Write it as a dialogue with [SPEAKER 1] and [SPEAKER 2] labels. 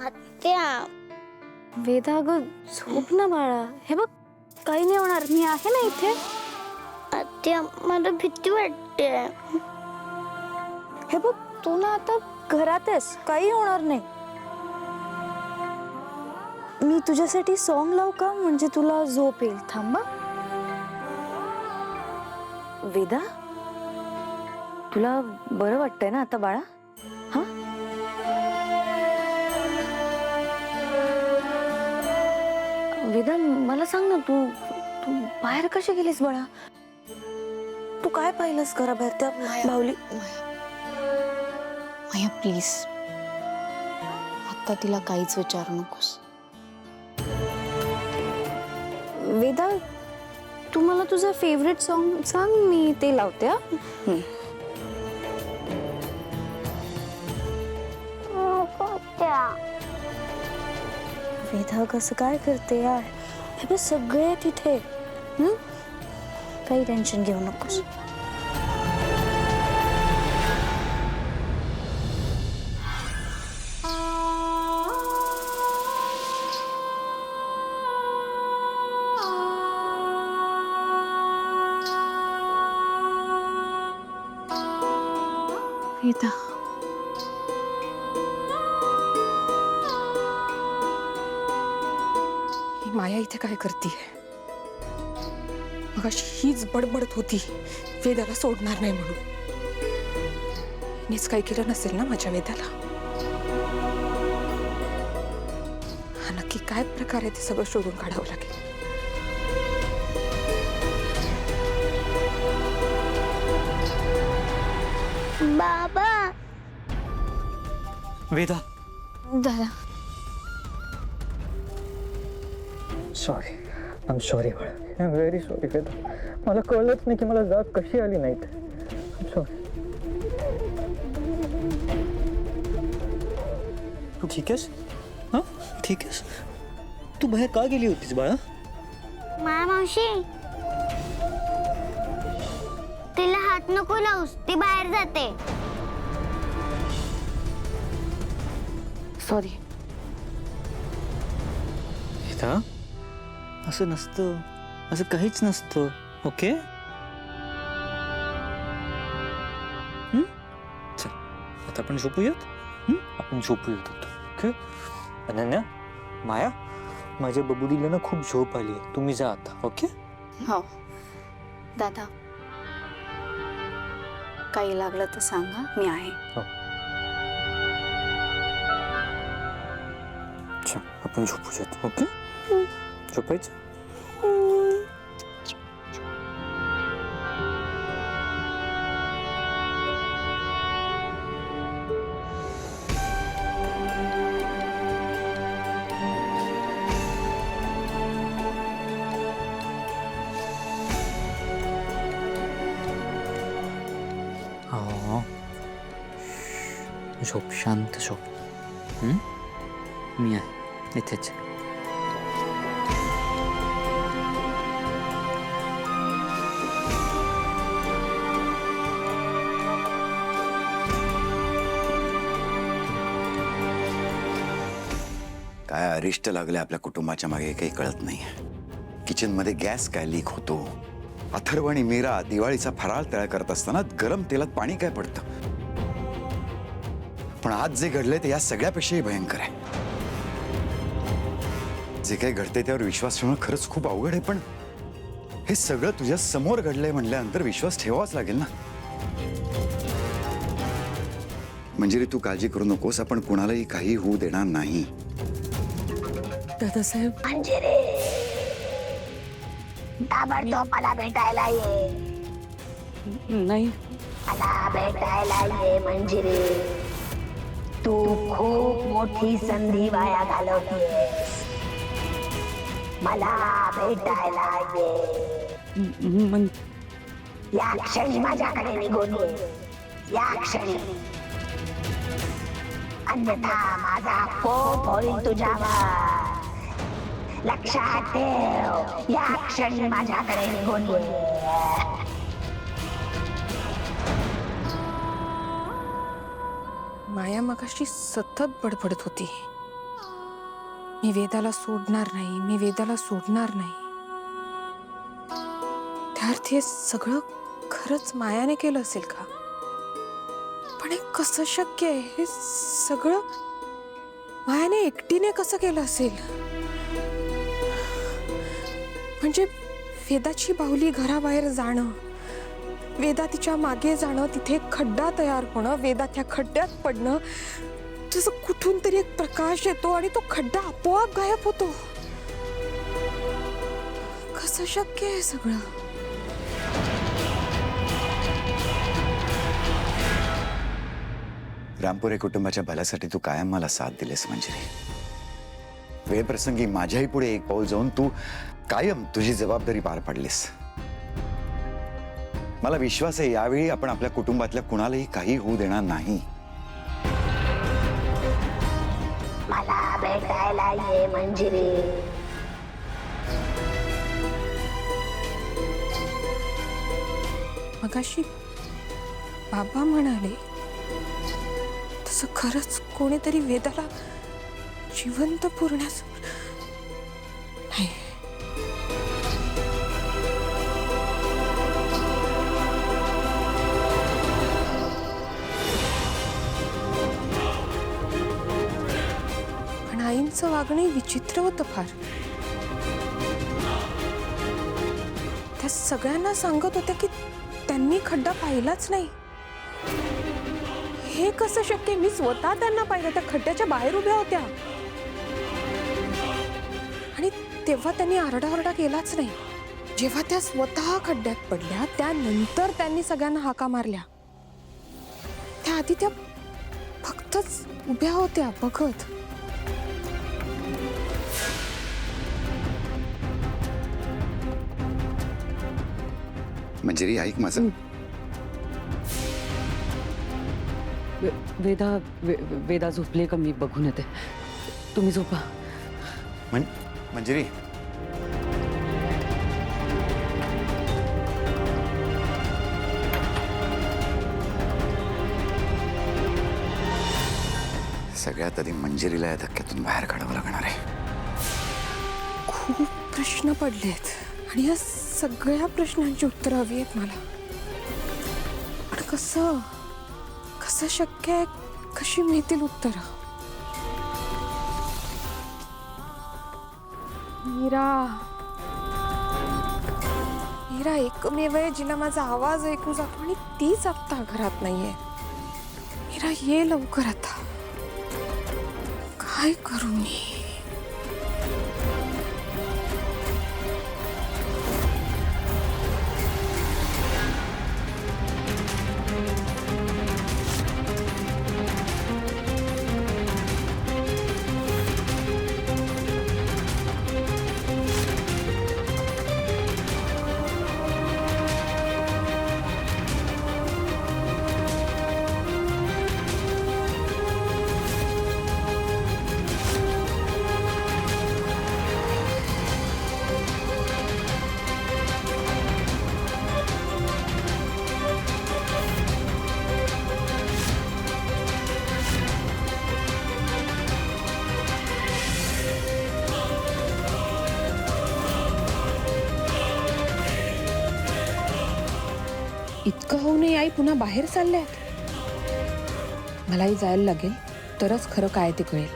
[SPEAKER 1] आत्या
[SPEAKER 2] वेदा ग झोप ना बाळा. हे बघ काही नाही होणार, मी आहे ना इथे.
[SPEAKER 1] आत्या मला भीती वाटते.
[SPEAKER 2] हे बघ तू ना आता घरात आहेस, काही होणार नाही. मी तुझ्यासाठी सॉन्ग लावू का, म्हणजे तुला झोप येईल. थांबा. वेदा तुला बरं वाटतंय ना आता बाळा? हा वेदा मला सांग ना, तू तू बाहेर कशी गेलीस बाळा? तू काय पाहिलंस घराबाहेर त्या बाहुली?
[SPEAKER 3] माया प्लीज आता तिला काहीच विचारू नकोस.
[SPEAKER 2] वेदा तू मला तुझं फेवरेट सॉन्ग सांग, मी ते लावते. वेदा कसं काय करते यार? हे बघ सगळे तिथे. काही टेन्शन घेऊ नकोस.
[SPEAKER 3] वेदा
[SPEAKER 4] ही माया इथे काय करतीये? मगाशी हीच बडबडत होती वेदाला सोडणार नाही म्हणून. मीच काही केलं नसेल ना माझ्या वेदाला? हा नक्की काय प्रकार आहे ते सगळं शोधून काढावं लागेल.
[SPEAKER 1] बाबा
[SPEAKER 5] वेदा
[SPEAKER 2] दादा
[SPEAKER 5] सॉरी, आय एम सॉरी बाळा. I am very sorry Veda. मला कळलंच नाही की मला जाग कशी आली नाही. I am sorry. तू ठीक आहेस? हां ठीक आहेस? तू बाहेर का गेली होतीस बाळा?
[SPEAKER 1] मावशी तिला हात नको लावूस, ती बाहेर जाते.
[SPEAKER 2] सॉरी.
[SPEAKER 5] वेदा असं नसतं, असं काहीच नसतं. ओके चल आता आपण झोपूयात. आपण झोपूयात आता. ओके अनन्या, माया, माझ्या बबुडीला ना खूप झोप आली आहे. तुम्ही जा आता. ओके
[SPEAKER 3] हो दादा काही लागलं तर सांगा, मी आहे.
[SPEAKER 5] अच्छा आपण झोपूयात. ओके झोपायचं. हो झोप, शांत झोप. मी आहे इथेच.
[SPEAKER 6] काय अरिष्ट लागले आपल्या कुटुंबाच्या मागे काही कळत नाही. किचन मध्ये गॅस काय लीक होतो. अथर्व आणि मीरा दिवाळीचा फराळ तयार करत असताना गरम तेलात पाणी काय पडतं. पण आज जे घडले ते या सगळ्यापेक्षाही भयंकर आहे. जे काही घडते त्यावर विश्वास ठेवणं खरंच खूप अवघड आहे. पण हे सगळं तुझ्या समोर घडलंय म्हणल्यानंतर विश्वास ठेवावाच लागेल ना. मंजिरी तू काळजी करू नकोस. आपण कुणालाही काही होऊ देणार नाही.
[SPEAKER 4] दादासाहेब
[SPEAKER 1] मंजिरी ताबडतोब मला भेटायला ये.
[SPEAKER 4] नाही
[SPEAKER 1] मला भेटायला ये मंजिरी. तू खूप मोठी संधी वाया घालवतेस. मला भेटायला ये. या क्षणी माझ्याकडे निघून ये. या क्षणी. अन्यथा माझा कोप होईल तुझ्यावर. लक्षात ठेव. या क्षणी माझ्याकडे निघून ये.
[SPEAKER 4] माया मगाशी सतत बडबडत होती मी वेदाला सोडणार नाही, मी वेदाला सोडणार नाही. त्या अर्थी हे सगळं खरंच मायाने केलं असेल का? पण हे कसं शक्य आहे? हे सगळं मायाने एकटीने कसं केलं असेल? म्हणजे वेदाची बाहुली घराबाहेर जाणं, वेदा तिच्या मागे जाणं, तिथे एक खड्डा तयार होणं, वेदा त्या खड्ड्यात पडणं, तसं कुठून तरी एक प्रकाश येतो आणि तो खड्डा आपोआप गायब होतो. कसं शक्य आहे सगळं?
[SPEAKER 6] रामपुरे कुटुंबाच्या भल्यासाठी तू कायम मला साथ दिलेस मंजिरी. वेळप्रसंगी माझ्याही पुढे एक पाऊल जाऊन तू कायम तुझी जबाबदारी पार पाडलीस. मला विश्वास आहे यावेळी आपण आपल्या कुटुंबातल्या कुणालाही काही होऊ देणार नाही.
[SPEAKER 1] मला भेटायला ये मंजिरी.
[SPEAKER 4] मगाशी बाबा म्हणाले तसं खरंच कोणीतरी वेदाला जिवंत पुरण्यास नाही. पण आईंचं वागणं विचित्र होतं फार. त्या सगळ्यांना सांगत होत्या की त्यांनी खड्डा पाहिलाच नाही. हे कसं शक्य? मी स्वतः त्यांना पाहिलं, त्या खड्ड्याच्या बाहेर उभ्या होत्या आणि तेव्हा त्यांनी आरडाओरडा केलाच नाही. जेव्हा त्या स्वतः खड्ड्यात पडल्या त्यानंतर त्यांनी सगळ्यांना हाका मारल्या. त्याआधी त्या फक्तच उभ्या होत्या बघत.
[SPEAKER 6] मंजिरी ऐक माझं.
[SPEAKER 7] वेदा झोपली का? मी बघून येते. तुम्ही झोपा.
[SPEAKER 6] मंजिरी सगळ्यात आधी मंजिरीला या धक्क्यातून बाहेर काढावं लागणार आहे.
[SPEAKER 4] खूप प्रश्न पडलेत आणि या सगळ्या प्रश्नांची उत्तरं हवी आहेत मला. पण कसं कसं शक्य आहे? कशी मिळतील उत्तरं? मीरा एकमेव आहे जिला माझा आवाज ऐकू जातो आणि तीच आता घरात नाहीये. मीरा ये लवकर आता. काय करू मी? इतकं होऊ नये. आई पुन्हा बाहेर चालल्यात. मलाही जायला लागेल तरच खरं काय ते कळेल.